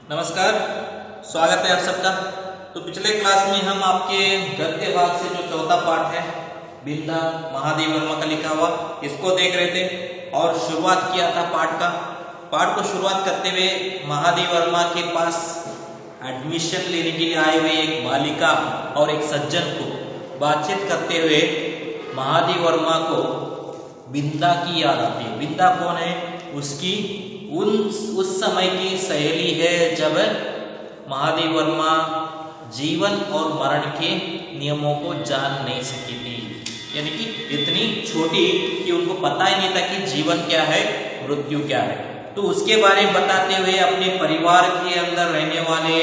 नमस्कार, स्वागत है आप सबका। तो पिछले क्लास में हम आपके गद्य भाग से जो चौथा पाठ है बिंदा महादेव वर्मा का लिखा हुआ, इसको देख रहे थे और शुरुआत किया था पाठ को शुरुआत करते हुए महादेव वर्मा के पास एडमिशन लेने के लिए आए हुए एक बालिका और एक सज्जन को बातचीत करते हुए महादेव वर्मा को बिंदा की याद आती है। बिंदा कौन है? उसकी उस समय की सहेली है जब महादेव वर्मा जीवन और मरण के नियमों को जान नहीं सकी थी, यानी कि इतनी छोटी कि उनको पता ही नहीं था कि जीवन क्या है, मृत्यु क्या है। तो उसके बारे में बताते हुए अपने परिवार के अंदर रहने वाले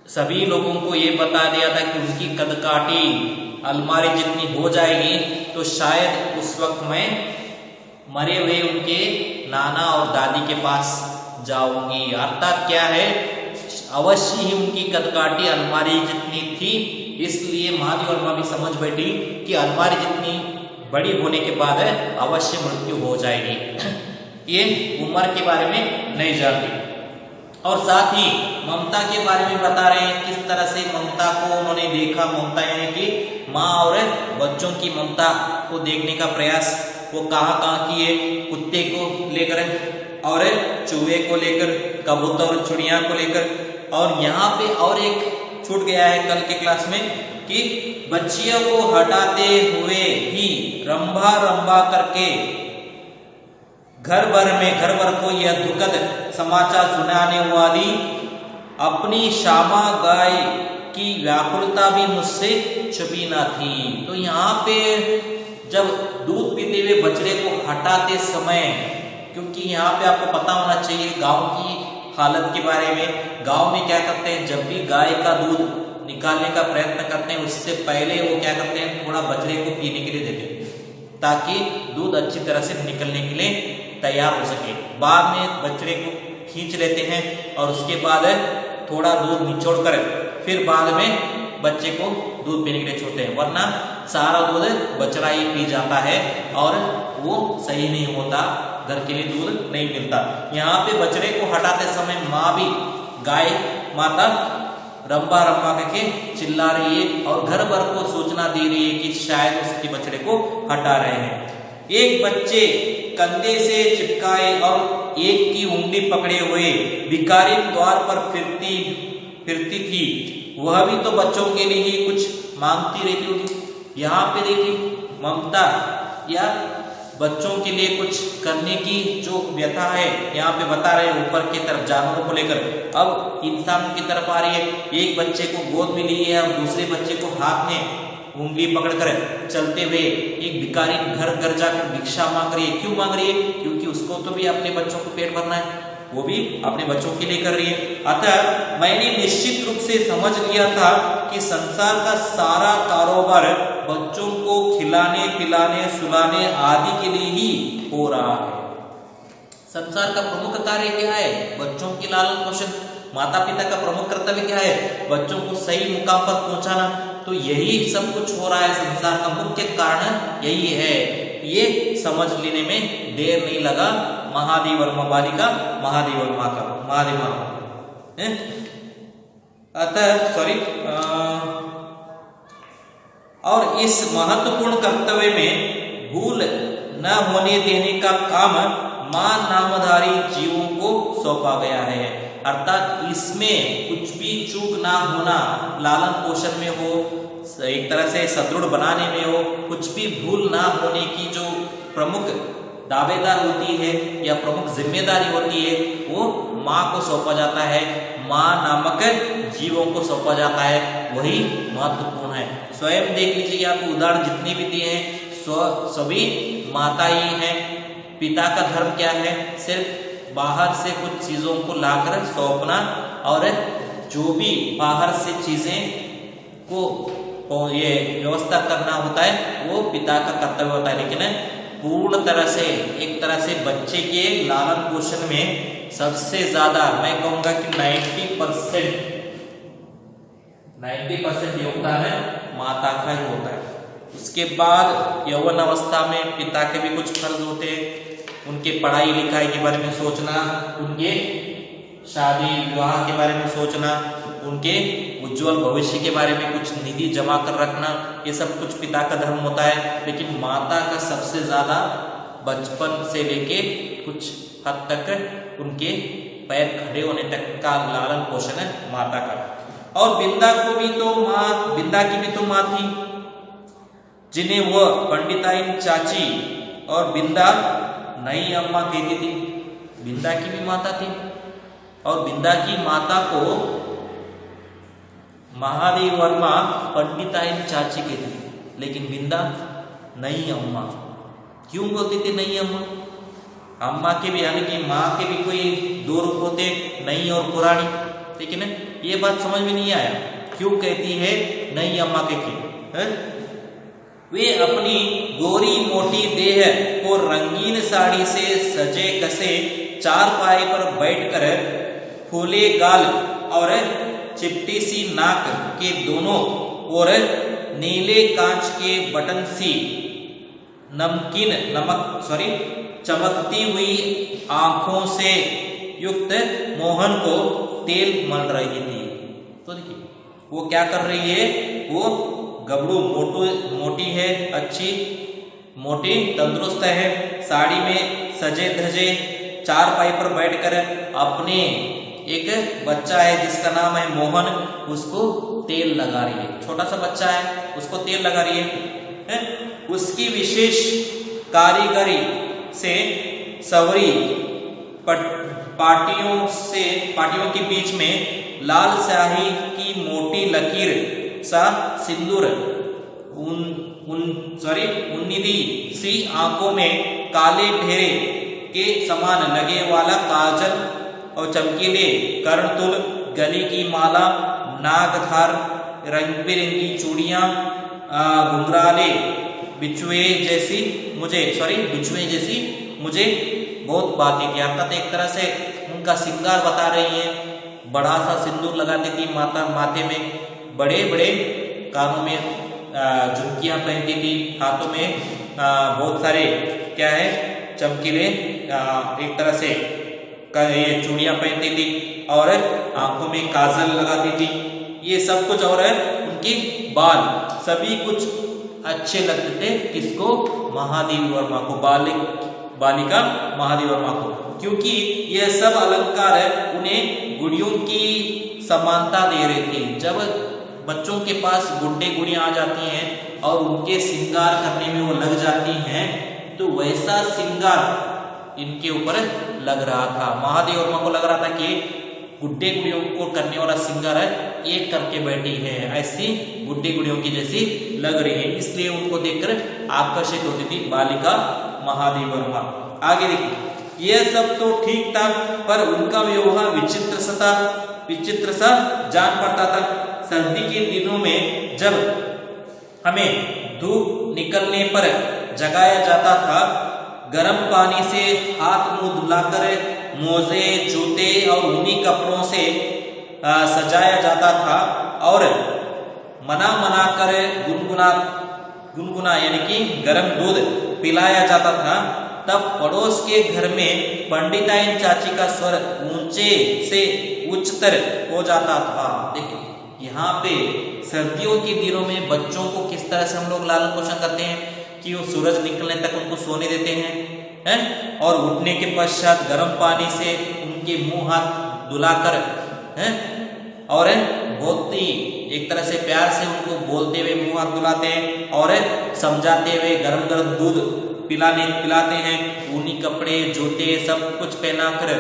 सभी लोगों को ये बता दिया था कि उनकी कदकाठी अलमारी जितनी हो जाएगी तो शायद उस वक्त मैं मरे हुए उनके नाना और दादी के पास जाऊंगी। अर्थात क्या है, अवश्य ही उनकी कदकाठी अलमारी जितनी थी, इसलिए महादेव वर्मा भी समझ बैठी कि अलमारी जितनी बड़ी होने के बाद अवश्य मृत्यु हो जाएगी। ये उम्र के बारे में नहीं जानती। और साथ ही ममता के बारे में बता रहे हैं, किस तरह से ममता को उन्होंने देखा। ममता यानी कि माँ और बच्चों की ममता को देखने का प्रयास वो कहाँ किए, कुत्ते को लेकर और चूहे को लेकर, कबूतर और चिड़िया को लेकर। और यहाँ पे और एक छूट गया है कल के क्लास में कि बच्चियों को हटाते हुए ही रंभा रंभा करके घर भर को यह दुखद समाचार सुनाने वाली अपनी श्यामा गाय की व्याकुलता भी मुझसे छुपी ना थी। तो यहाँ पे जब दूध पीते हुए बछड़े को हटाते समय, क्योंकि यहाँ पे आपको पता होना चाहिए गांव की हालत के बारे में। गांव में क्या करते हैं, जब भी गाय का दूध निकालने का प्रयत्न करते हैं उससे पहले वो क्या करते हैं, थोड़ा बछड़े को पीने के लिए देते हैं ताकि दूध अच्छी तरह से निकलने के लिए तैयार हो सके। बाद में बछड़े को खींच लेते हैं और उसके बाद थोड़ा दूध निचोड़ कर फिर बाद में बच्चे को दूध पीने के लिए छोड़ते हैं, वरना सारा दूध बछड़ा ही पी जाता है और वो सही नहीं होता, घर के लिए दूध नहीं मिलता। यहाँ पे बछड़े को हटाते समय माँ भी, गाय माता रंबा रंबा करके चिल्ला रही है और घर भर को सूचना दे रही है कि शायद उसके बछड़े को हटा रहे हैं। एक बच्चे कंधे से चिपकाए और एक की उंगली पकड़े हुए भिखारी द्वार पर फिरती थी। वह भी तो बच्चों के लिए ही कुछ मांगती रहती होगी। यहाँ पे देखिए ममता या बच्चों के लिए कुछ करने की जो व्यथा है यहाँ पे बता रहे हैं, ऊपर की तरफ जानवरों को लेकर अब इंसानों की तरफ आ रही है। एक बच्चे को गोद में लिए है और दूसरे बच्चे को हाथ में उंगली पकड़कर चलते हुए एक भिखारी घर घर जाकर भिक्षा मांग रही है। क्यों मांग रही है? क्योंकि उसको तो भी अपने बच्चों को पेट भरना है, वो भी अपने बच्चों के लिए कर रही है। अतः मैंने निश्चित रूप से समझ लिया था कि संसार का सारा कारोबार बच्चों को खिलाने पिलाने सुलाने आदि के लिए ही हो रहा है। संसार का प्रमुख कार्य क्या है? बच्चों की लालन पोषण। माता पिता का प्रमुख कर्तव्य क्या है? बच्चों को सही मुकाम पर पहुंचाना। तो यही सब कुछ हो रहा है, संसार का मुख्य कारण यही है। ये समझ लेने में देर नहीं लगा महादेव वर्मा बालिका महादेव वर्मा और इस महत्वपूर्ण कर्तव्य में भूल न होने देने का काम मां नामधारी जीवों को सौंपा गया है। अर्थात इसमें कुछ भी चूक ना होना, लालन पोषण में हो, एक तरह से सदृढ़ बनाने में हो, कुछ भी भूल ना होने की जो प्रमुख दावेदार होती है या प्रमुख जिम्मेदारी होती है वो माँ को सौंपा जाता है, माँ नामक जीवों को सौंपा जाता है। वही महत्वपूर्ण है। स्वयं देख लीजिए, यहाँ पे उदाहरण जितने भी दिए हैं सभी माता ही हैं। पिता का धर्म क्या है? सिर्फ बाहर से कुछ चीजों को लाकर सौंपना और जो भी बाहर से चीजें को ये व्यवस्था करना होता है वो पिता का कर्तव्य होता है। लेकिन पूर्ण तरह से एक तरह से बच्चे के लालन पोषण में सबसे ज्यादा मैं कहूंगा कि 90% योगदान माता का ही होता है। उसके बाद यौवन अवस्था में पिता के भी कुछ फर्ज होते हैं, उनके पढ़ाई लिखाई के बारे में सोचना, उनके शादी विवाह के बारे में सोचना, उनके उज्जवल भविष्य के बारे में कुछ निधि जमा कर रखना, ये सब कुछ पिता का धर्म होता है। लेकिन माता का सबसे ज्यादा बचपन से लेके कुछ हद तक उनके पैर खड़े होने तक का लालन पोषण है माता का। और बिंदा की भी तो माँ थी, जिन्हें वह पंडिताइन चाची और बिंदा नई अम्मा कहती थी। बिंदा की भी माता थी और बिंदा की माता को महादेव वर्मा पंडिताइन चाची कहती थी, लेकिन बिंदा नई अम्मा क्यों बोलती थी? नई अम्मा, अम्मा के भी यानी कि माँ के भी कोई दो रूप होते, नई और पुरानी। ठीक है ना, ये बात समझ में नहीं आया क्यों कहती है नई अम्मा के क्यों? वे अपनी गोरी मोटी देह को रंगीन साड़ी से सजे कसे चारपाई पर बैठकर फूले गाल और चिपटी सी नाक के दोनों ओर नीले कांच के बटन सी चमकती हुई आंखों से युक्त मोहन को तेल मल रही थी। तो देखिए वो क्या कर रही है, वो गबरू मोटी है, अच्छी मोटी तंदुरुस्त है, साड़ी में सजे धजे चारपाई पर बैठकर अपने एक बच्चा है जिसका नाम है मोहन, उसको तेल लगा रही है। छोटा सा बच्चा है, उसको तेल लगा रही है। उसकी विशेष कारीगरी से सवरी पाटियों के बीच में लाल स्याही की मोटी लकीर सा सिंदूर, उन्नीदी सी आंखों में काले ढेरे के समान लगे वाला काजल और चमकीले कर्णतुल गले की माला, नागधार, रंग बिरंगी चूड़ियां, घुंघराले बिछुए जैसी मुझे बहुत बातें थी। अर्थात एक तरह से उनका श्रृंगार बता रही है। बड़ा सा सिंदूर लगाती थी माता माथे में, बड़े बड़े कानों में झुमकियां पहनती थी, हाथों में बहुत सारे क्या है चमकीले एक तरह से ये चूड़ियां पहनती थी और आंखों में काजल लगाती थी। ये सब कुछ और उनकी बाल सभी कुछ अच्छे लगते थे। किसको? महादेवी वर्मा को, बालिका महादेवी वर्मा को, क्योंकि यह सब अलंकार उन्हें गुड़ियों की समानता दे रहे थे। जब बच्चों के पास गुड्डे गुड़ियां आ जाती हैं और उनके श्रृंगार करने में वो लग जाती हैं, तो वैसा श्रृंगार इनके ऊपर लग रहा था। महादेव वर्मा को लग रहा था कि गुड्डे गुड़ियों को करने वाला श्रृंगार एक करके बैठी है, ऐसी गुड्डे गुड़ियों की जैसी लग रही है, इसलिए उनको देखकर आकर्षित होती थी बालिका महादेव वर्मा। आगे देखिए, यह सब तो ठीक था, पर उनका व्यवहार विचित्र सा जान पड़ता था। सर्दी के दिनों में जब हमें धूप निकलने पर जगाया जाता था, गर्म पानी से हाथ मुंह धुलाकर मोजे, जूते और ऊनी कपड़ों से सजाया जाता था और मना कर गुनगुना यानी कि गर्म दूध पिलाया जाता था। तब पड़ोस के घर में पंडिताइन चाची का स्वर ऊंचे से उच्चतर हो जाता था। देखिए यहाँ पे सर्दियों के दिनों में बच्चों को किस तरह से हम लोग लालन पोषण करते हैं कि वो सूरज निकलने तक उनको सोने देते हैं और उठने के पश्चात गर्म पानी से उनके मुंह हाथ धुलाकर और बहुत ही एक तरह से प्यार से उनको बोलते हुए मुंह हाथ धुलाते हैं और समझाते हुए गर्म गर्म दूध पिलाते हैं। ऊनी कपड़े, जूते सब कुछ पहनाकर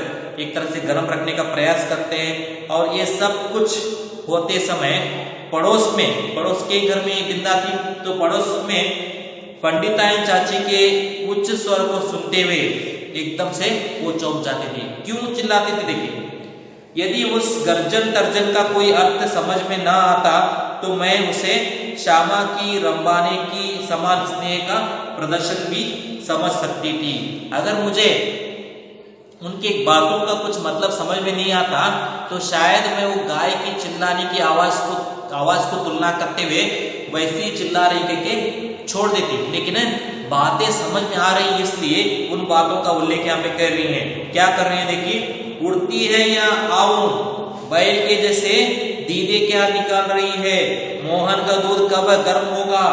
एक तरह से गर्म रखने का प्रयास करते हैं। और ये सब कुछ होते समय पड़ोस के घर में बिंदा थी, तो पड़ोस में पंडिताइन चाची के उच्च स्वर को सुनते हुए एकदम से वो चौंक जाते थे। क्यों चिल्लाते थे? देखिए, यदि उस गर्जन तर्जन का कोई अर्थ समझ में ना आता तो मैं उसे श्यामा की रंबाने की समान स्नेह का प्रदर्शन भी समझ सकती थी। अगर मुझे उनकी बातों का कुछ मतलब समझ में नहीं आता तो शायद मैं वो गाय की चिल्लाने की आवाज को तुलना करते हुए वैसी चिल्ला रही करके छोड़ देती, लेकिन बातें समझ में आ रही इसलिए उन बातों का उल्लेख यहाँ पे कर रही है। क्या कर रही है? देखिए, उड़ती है या आऊं, बैल के जैसे दीदे क्या निकाल रही है, मोहन का दूध कब गर्म होगा,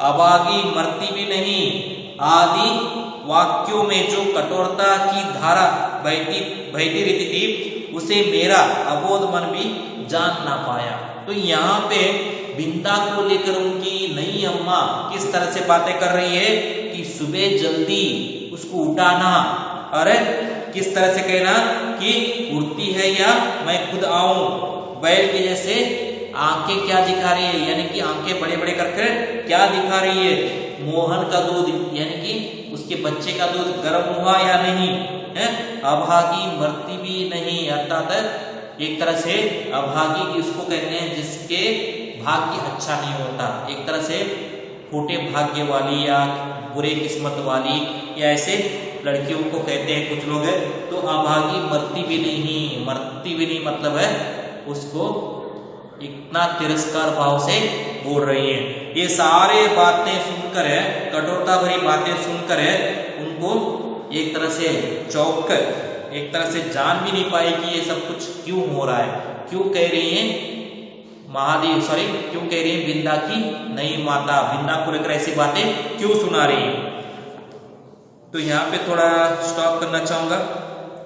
अभागी मरती भी नहीं, आदि वाक्यों में जो कठोरता की धारा बहती रहती थी उसे मेरा अबोध मन भी जान ना पाया। तो यहाँ पे बिंदा को लेकर उनकी नई अम्मा किस तरह से बातें कर रही है कि सुबह जल्दी उसको उठाना, और किस तरह से कहना कि उड़ती है या मैं खुद आऊं, बैल के जैसे आंखें क्या दिखा रही है, यानी कि आंखें बड़े बड़े करके क्या दिखा रही है, मोहन का दूध यानी कि उसके बच्चे का दूध गर्म हुआ या नहीं है, अभागी मरती भी नहीं, अर्थात एक तरह से अभागी उसको कहते हैं जिसके भाग्य अच्छा नहीं होता, एक तरह से खोटे भाग्य वाली या बुरे किस्मत वाली या ऐसे लड़कियों को कहते हैं कुछ लोग है। तो अभागी मरती भी नहीं मतलब है उसको इतना तिरस्कार भाव से बोल रही है। ये सारे बातें सुनकर है, कठोरता भरी बातें सुनकर है, उनको एक तरह से चौंक कर, एक तरह से जान भी नहीं पाई कि ये सब कुछ क्यों हो रहा है, क्यों कह रही है क्यों कह रही है बिंदा की नई माता, बिंदा को लेकर ऐसी बातें क्यों सुना रही है। तो यहाँ पे थोड़ा स्टॉप करना चाहूंगा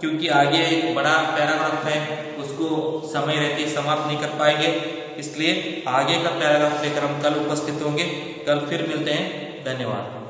क्योंकि आगे एक बड़ा पैराग्राफ है, उसको समय रहते समाप्त नहीं कर पाएंगे, इसलिए आगे का पैराग्राफ लेकर हम कल उपस्थित होंगे। कल फिर मिलते हैं, धन्यवाद।